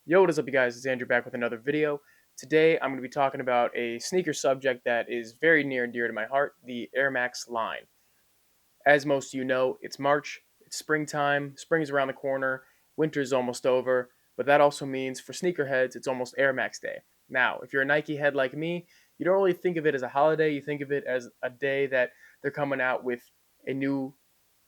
Yo, what is up, you guys? It's Andrew back with another video. Today, I'm going to be talking about a sneaker subject that is very near and dear to my heart, the Air Max line. As most of you know, it's March, it's springtime, spring is around the corner, winter is almost over, but that also means for sneakerheads, it's almost Air Max Day. Now, if you're a Nike head like me, you don't really think of it as a holiday, you think of it as a day that they're coming out with a new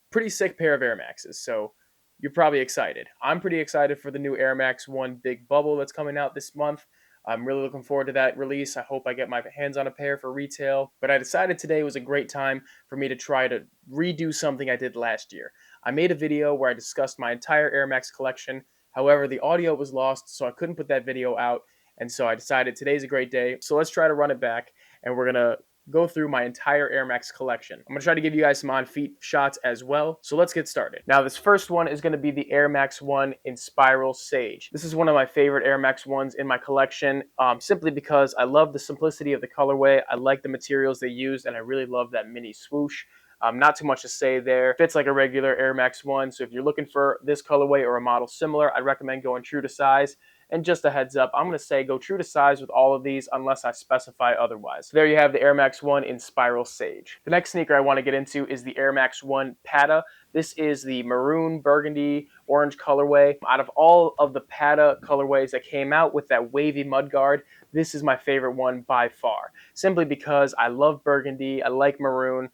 pretty sick pair of Air Maxes. So you're probably excited. I'm pretty excited for the new Air Max 1 Big Bubble that's coming out this month. I'm really looking forward to that release. I hope I get my hands on a pair for retail. But I decided today was a great time for me to try to redo something I did last year. I made a video where I discussed my entire Air Max collection. However, the audio was lost, so I couldn't put that video out. And so I decided today's a great day. So let's try to run it back, and we're going to go through my entire Air Max collection. I'm going to try to give you guys some on-feet shots as well. So let's get started. Now, this first one is going to be the Air Max 1 in Spiral Sage. This is one of my favorite Air Max 1s in my collection, simply because I love the simplicity of the colorway. I like the materials they used, and I really love that mini swoosh. Not too much to say there. Fits like a regular Air Max 1, so if you're looking for this colorway or a model similar, I'd recommend going true to size. And just a heads up, I'm going to say go true to size with all of these unless I specify otherwise. So there you have the Air Max 1 in Spiral Sage. The next sneaker I want to get into is the Air Max 1 Pata. This is the maroon, burgundy, orange colorway. Out of all of the Pata colorways that came out with that wavy mudguard, this is my favorite one by far. Simply because I love burgundy, I like maroon.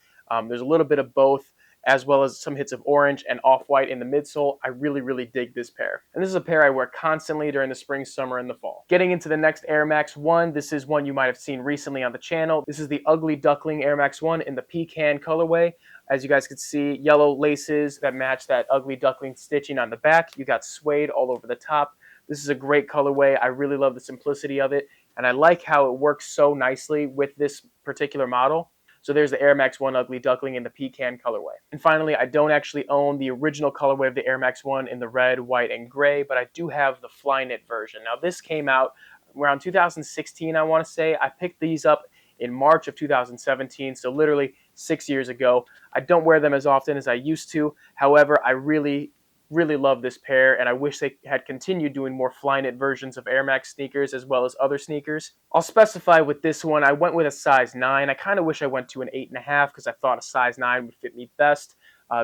There's a little bit of both, as well as some hits of orange and off-white in the midsole. I really dig this pair. And this is a pair I wear constantly during the spring, summer, and the fall. Getting into the next Air Max 1, this is one you might have seen recently on the channel. This is the Ugly Duckling Air Max 1 in the pecan colorway. As you guys can see, yellow laces that match that Ugly Duckling stitching on the back. You got suede all over the top. This is a great colorway. I really love the simplicity of it, and I like how it works so nicely with this particular model. So there's the Air Max 1 Ugly Duckling in the pecan colorway. And finally, I don't actually own the original colorway of the Air Max 1 in the red, white, and gray, but I do have the Flyknit version. Now, this came out around 2016, I want to say. I picked these up in March of 2017, so literally 6 years ago. I don't wear them as often as I used to. However, I really love this pair, and I wish they had continued doing more Flyknit versions of Air Max sneakers as well as other sneakers. I'll specify with this one, I went with a size 9. I kind of wish I went to an 8.5 because I thought a size 9 would fit me best.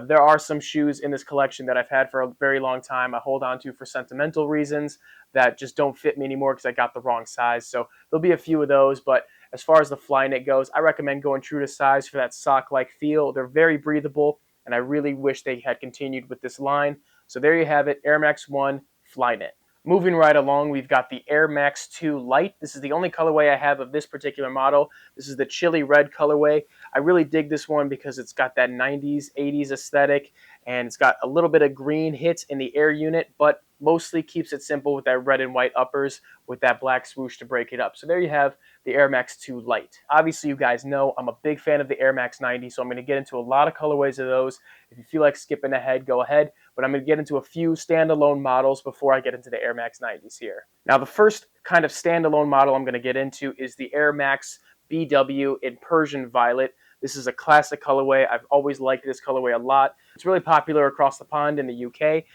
There are some shoes in this collection that I've had for a very long time. I hold on to for sentimental reasons that just don't fit me anymore because I got the wrong size. So there'll be a few of those, but as far as the Flyknit goes, I recommend going true to size for that sock-like feel. They're very breathable, and I really wish they had continued with this line. So there you have it, Air Max 1 Flyknit. Moving right along, we've got the Air Max 2 Light. This is the only colorway I have of this particular model. This is the chili red colorway. I really dig this one because it's got that 90s, 80s aesthetic, and it's got a little bit of green hits in the air unit, but mostly keeps it simple with that red and white uppers with that black swoosh to break it up. So there you have the Air Max 2 Light. Obviously, you guys know I'm a big fan of the Air Max 90, so I'm going to get into a lot of colorways of those. If you feel like skipping ahead, go ahead, but I'm going to get into a few standalone models before I get into the Air Max 90s here. Now, the first kind of standalone model I'm going to get into is the Air Max BW in Persian Violet. This is a classic colorway. I've always liked this colorway a lot. It's really popular across the pond in the UK.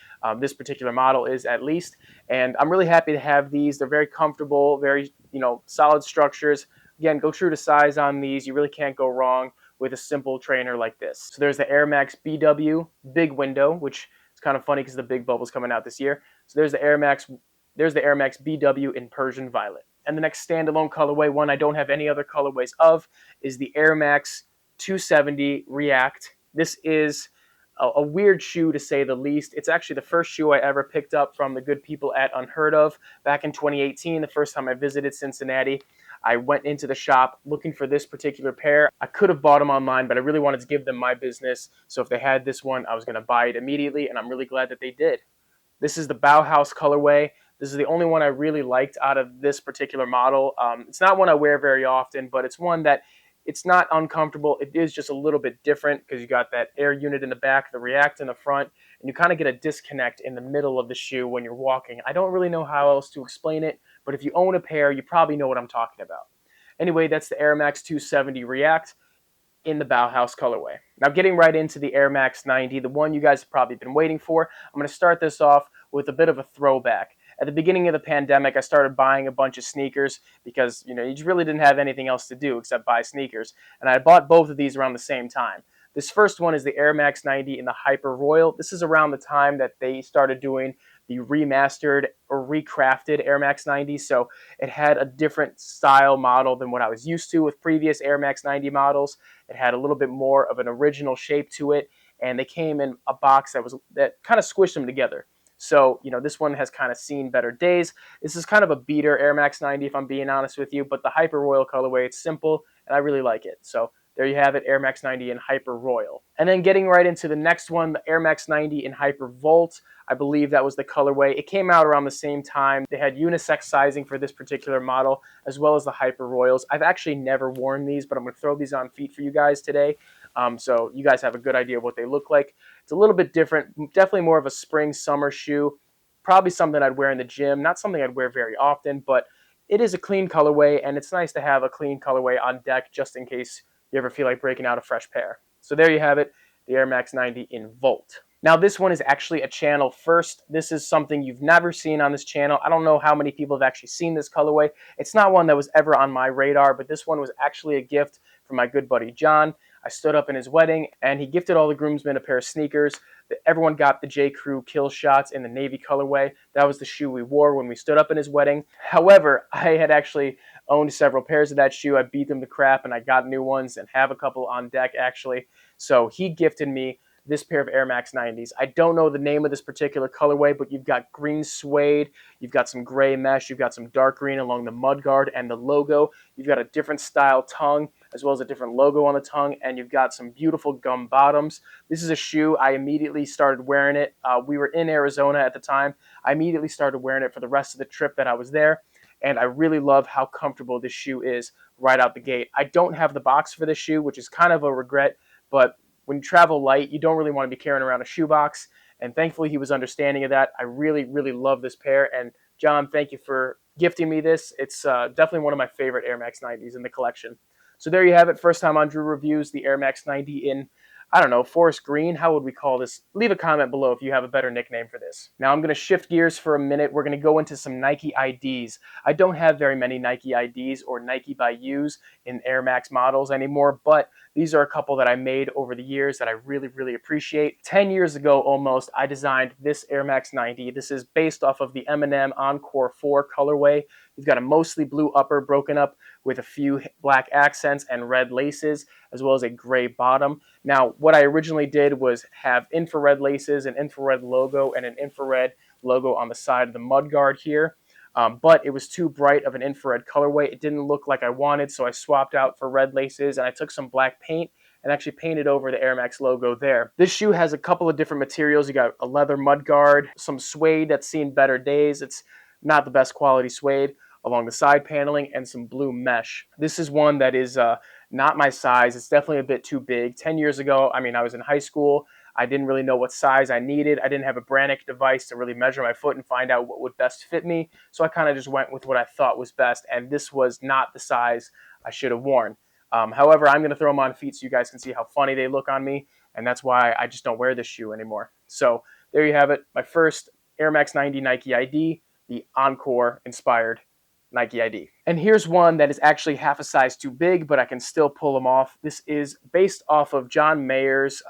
This particular model is, at least, and I'm really happy to have these. They're very comfortable, very solid structures. Again, go true to size on these. You really can't go wrong with a simple trainer like this. So there's the Air Max BW Big Window, which is kind of funny because the Big Bubble's coming out this year. So there's the Air Max BW in Persian Violet. And the next standalone colorway, one I don't have any other colorways of, is the Air Max 270 React. This is a weird shoe, to say the least. It's actually the first shoe I ever picked up from the good people at Unheard Of back in 2018, the first time I visited Cincinnati. I went into the shop looking for this particular pair. I could have bought them online, but I really wanted to give them my business. So if they had this one, I was going to buy it immediately, and I'm really glad that they did. This is the Bauhaus colorway. This is the only one I really liked out of this particular model. It's not one I wear very often, but it's one that it's not uncomfortable. It is just a little bit different because you got that air unit in the back, the React in the front, and you kind of get a disconnect in the middle of the shoe when you're walking. I don't really know how else to explain it, but if you own a pair, you probably know what I'm talking about. Anyway, that's the Air Max 270 React in the Bauhaus colorway. Now, getting right into the Air Max 90, the one you guys have probably been waiting for, I'm going to start this off with a bit of a throwback. At the beginning of the pandemic, I started buying a bunch of sneakers because you really didn't have anything else to do except buy sneakers. And I bought both of these around the same time. This first one is the Air Max 90 in the Hyper Royal. This is around the time that they started doing the remastered or recrafted Air Max 90. So it had a different style model than what I was used to with previous Air Max 90 models. It had a little bit more of an original shape to it, and they came in a box that kind of squished them together. So, this one has kind of seen better days. This is kind of a beater Air Max 90, if I'm being honest with you, but the Hyper Royal colorway, it's simple, and I really like it. So there you have it, Air Max 90 in Hyper Royal. And then getting right into the next one, the Air Max 90 in Hyper Volt. I believe that was the colorway. It came out around the same time. They had unisex sizing for this particular model, as well as the Hyper Royals. I've actually never worn these, but I'm going to throw these on feet for you guys today. So you guys have a good idea of what they look like. It's a little bit different, definitely more of a spring summer shoe. Probably something I'd wear in the gym, not something I'd wear very often, but it is a clean colorway, and it's nice to have a clean colorway on deck just in case you ever feel like breaking out a fresh pair. So there you have it, the Air Max 90 in Volt. Now this one is actually a channel first. This is something you've never seen on this channel. I don't know how many people have actually seen this colorway. It's not one that was ever on my radar, but this one was actually a gift from my good buddy John. I stood up in his wedding, and he gifted all the groomsmen a pair of sneakers. Everyone got the J. Crew Kill Shots in the navy colorway. That was the shoe we wore when we stood up in his wedding. However, I had actually owned several pairs of that shoe. I beat them to crap, and I got new ones and have a couple on deck, actually. So he gifted me this pair of Air Max 90s. I don't know the name of this particular colorway, but you've got green suede, you've got some gray mesh, you've got some dark green along the mudguard and the logo. You've got a different style tongue, as well as a different logo on the tongue, and you've got some beautiful gum bottoms. This is a shoe. I immediately started wearing it. We were in Arizona at the time. I immediately started wearing it for the rest of the trip that I was there, and I really love how comfortable this shoe is right out the gate. I don't have the box for this shoe, which is kind of a regret, but when you travel light, you don't really want to be carrying around a shoebox, and thankfully he was understanding of that. I really, really love this pair, and John, thank you for gifting me this. It's definitely one of my favorite Air Max 90s in the collection. So there you have it. First time on Drew Reviews, the Air Max 90 in, I don't know, forest green. How would we call this? Leave a comment below if you have a better nickname for this. Now I'm going to shift gears for a minute. We're going to go into some Nike IDs. I don't have very many Nike IDs or Nike by Yous in Air Max models anymore, but these are a couple that I made over the years that I really, really appreciate. 10 years ago almost, I designed this Air Max 90. This is based off of the M&M Encore 4 colorway. You've got a mostly blue upper broken up with a few black accents and red laces, as well as a gray bottom. Now, what I originally did was have infrared laces, an infrared logo, and an infrared logo on the side of the mudguard here. But it was too bright of an infrared colorway. It didn't look like I wanted, so I swapped out for red laces, and I took some black paint and actually painted over the Air Max logo there. This shoe has a couple of different materials. You got a leather mudguard, some suede that's seen better days. It's not the best quality suede along the side paneling, and some blue mesh. This is one that is not my size. It's definitely a bit too big. 10 years ago, I was in high school. I didn't really know what size I needed. I didn't have a Brannick device to really measure my foot and find out what would best fit me. So I kind of just went with what I thought was best, and this was not the size I should have worn. However, I'm going to throw them on feet so you guys can see how funny they look on me, and that's why I just don't wear this shoe anymore. So there you have it. My first Air Max 90 Nike ID, the Encore inspired Nike ID. And here's one that is actually half a size too big, but I can still pull them off. This is based off of John Mayer's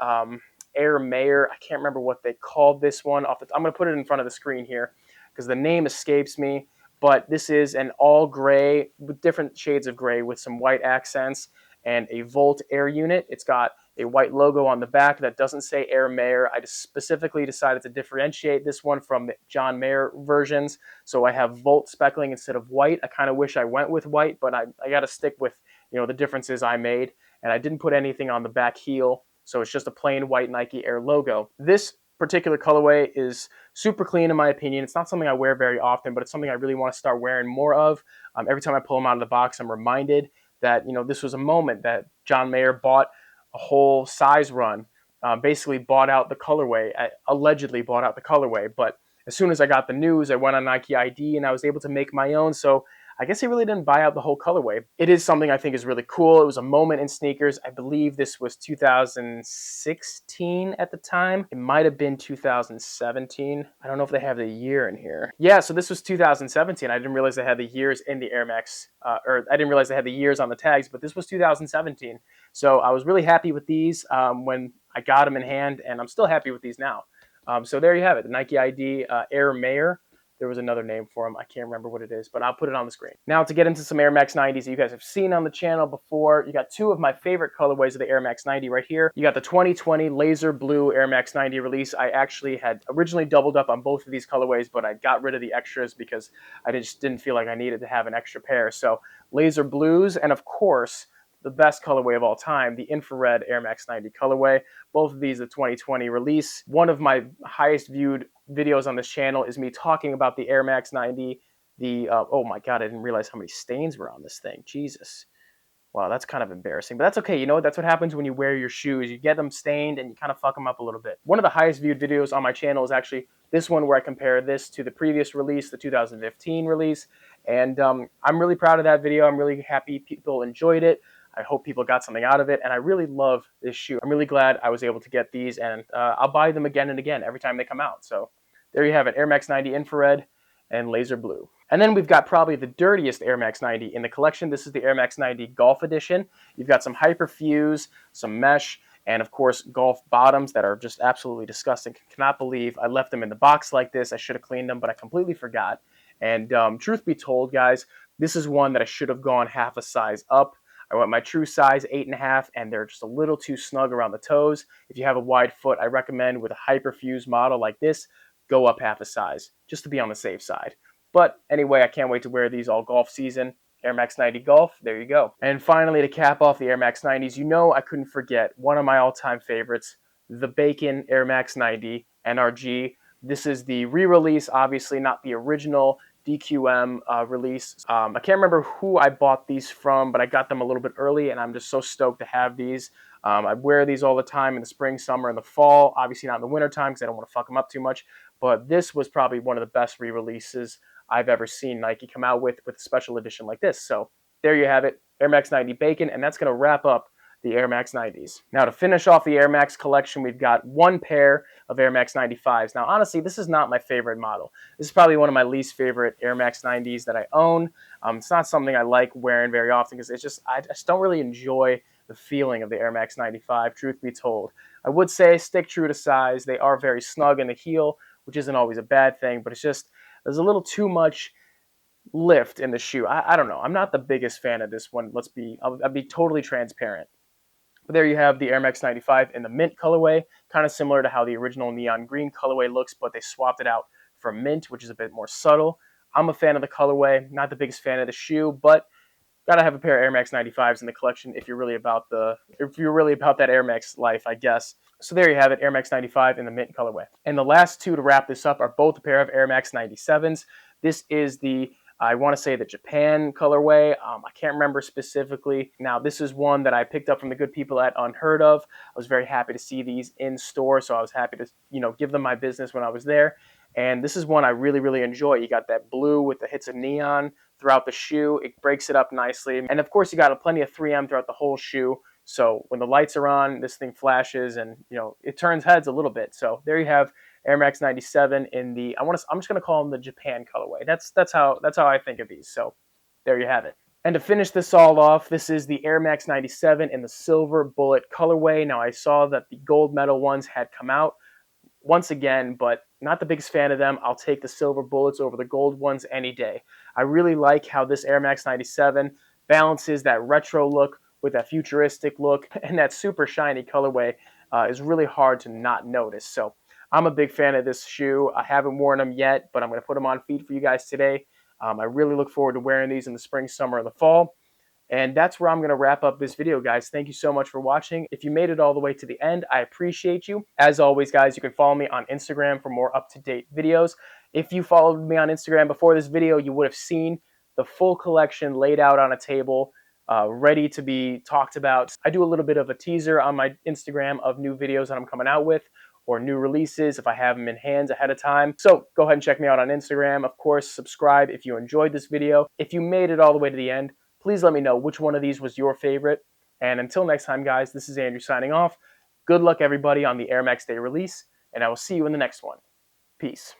Air Mayer. I can't remember what they called this one. I'm going to put it in front of the screen here because the name escapes me. But this is an all gray with different shades of gray with some white accents and a Volt Air unit. It's got a white logo on the back that doesn't say Air Mayer. I just specifically decided to differentiate this one from the John Mayer versions. So I have Volt speckling instead of white. I kind of wish I went with white, but I got to stick with the differences I made. And I didn't put anything on the back heel, so it's just a plain white Nike Air logo. This particular colorway is super clean in my opinion. It's not something I wear very often, but it's something I really want to start wearing more of. Every time I pull them out of the box, I'm reminded that this was a moment that John Mayer bought a whole size run, basically bought out the colorway, allegedly bought out the colorway. But as soon as I got the news, I went on Nike ID and I was able to make my own. So I guess he really didn't buy out the whole colorway. It is something I think is really cool. It was a moment in sneakers. I believe this was 2016 at the time. It might have been 2017. I don't know if they have the year in here. Yeah, so this was 2017. I didn't realize they had the years in the Air Max, or I didn't realize they had the years on the tags, but this was 2017. So I was really happy with these when I got them in hand, and I'm still happy with these now. So there you have it, the Nike ID Air Mayor. There was another name for them. I can't remember what it is, but I'll put it on the screen. Now to get into some Air Max 90s that you guys have seen on the channel before, you got two of my favorite colorways of the Air Max 90 right here. You got the 2020 Laser Blue Air Max 90 release. I actually had originally doubled up on both of these colorways, but I got rid of the extras because I just didn't feel like I needed to have an extra pair. So Laser Blues, and of course, the best colorway of all time, the infrared Air Max 90 colorway. Both of these, the 2020 release. One of my highest viewed videos on this channel is me talking about the Air Max 90. Oh my God, I didn't realize how many stains were on this thing. Jesus. Wow, that's kind of embarrassing, but that's okay. You know, that's what happens when you wear your shoes. You get them stained and you kind of fuck them up a little bit. One of the highest viewed videos on my channel is actually this one where I compare this to the previous release, the 2015 release. And I'm really proud of that video. I'm really happy people enjoyed it. I hope people got something out of it, and I really love this shoe. I'm really glad I was able to get these, and I'll buy them again and again every time they come out. So there you have it, Air Max 90 Infrared and Laser Blue. And then we've got probably the dirtiest Air Max 90 in the collection. This is the Air Max 90 Golf Edition. You've got some Hyperfuse, some mesh, and of course golf bottoms that are just absolutely disgusting. Cannot believe I left them in the box like this. I should have cleaned them, but I completely forgot. And truth be told, guys, this is one that I should have gone half a size up. I went my true size 8.5, and they're just a little too snug around the toes. If you have a wide foot, I recommend with a Hyperfuse model like this, go up half a size, just to be on the safe side. But anyway, I can't wait to wear these all golf season. Air Max 90 Golf, there you go. And finally, to cap off the Air Max 90s, you know I couldn't forget one of my all-time favorites, the Bacon Air Max 90 NRG. This is the re-release, obviously not the original DQM release. I can't remember who I bought these from, but I got them a little bit early, and I'm just so stoked to have these. I wear these all the time in the spring, summer, and the fall. Obviously not in the winter time because I don't want to fuck them up too much. But this was probably one of the best re-releases I've ever seen Nike come out with a special edition like this. So there you have it, Air Max 90 Bacon, and that's going to wrap up the Air Max 90s. Now to finish off the Air Max collection, we've got one pair of Air Max 95s. Now honestly, this is not my favorite model. This is probably one of my least favorite Air Max 90s that I own. It's not something I like wearing very often because I just don't really enjoy the feeling of the Air Max 95, truth be told. I would say stick true to size. They are very snug in the heel, which isn't always a bad thing, but it's just there's a little too much lift in the shoe. I don't know. I'm not the biggest fan of this one. I'll be totally transparent. But there you have the Air Max 95 in the mint colorway, kind of similar to how the original neon green colorway looks, but they swapped it out for mint, which is a bit more subtle. I'm a fan of the colorway, not the biggest fan of the shoe, but gotta have a pair of Air Max 95s in the collection if you're really about that Air Max life, I guess. So there you have it, Air Max 95 in the mint colorway. And the last two to wrap this up are both a pair of Air Max 97s. This is I want to say the Japan colorway. I can't remember specifically. Now, this is one that I picked up from the good people at Unheard Of. I was very happy to see these in store, so I was happy to, give them my business when I was there. And this is one I really, really enjoy. You got that blue with the hits of neon throughout the shoe. It breaks it up nicely. And of course, you got plenty of 3M throughout the whole shoe. So when the lights are on, this thing flashes and, it turns heads a little bit. So there you have Air Max 97 in the, I'm just going to call them the Japan colorway. That's how I think of these. So there you have it. And to finish this all off, this is the Air Max 97 in the silver bullet colorway. Now I saw that the gold medal ones had come out once again, but not the biggest fan of them. I'll take the silver bullets over the gold ones any day. I really like how this Air Max 97 balances that retro look with that futuristic look, and that super shiny colorway is really hard to not notice. So I'm a big fan of this shoe. I haven't worn them yet, but I'm going to put them on feet for you guys today. I really look forward to wearing these in the spring, summer, and the fall. And that's where I'm going to wrap up this video, guys. Thank you so much for watching. If you made it all the way to the end, I appreciate you. As always, guys, you can follow me on Instagram for more up-to-date videos. If you followed me on Instagram before this video, you would have seen the full collection laid out on a table, ready to be talked about. I do a little bit of a teaser on my Instagram of new videos that I'm coming out with. or new releases if I have them in hands ahead of time. So go ahead and check me out on Instagram. Of course, subscribe if you enjoyed this video. If you made it all the way to the end, please let me know which one of these was your favorite. And until next time, guys, this is Andrew signing off. Good luck, everybody, on the Air Max Day release, and I will see you in the next one. Peace.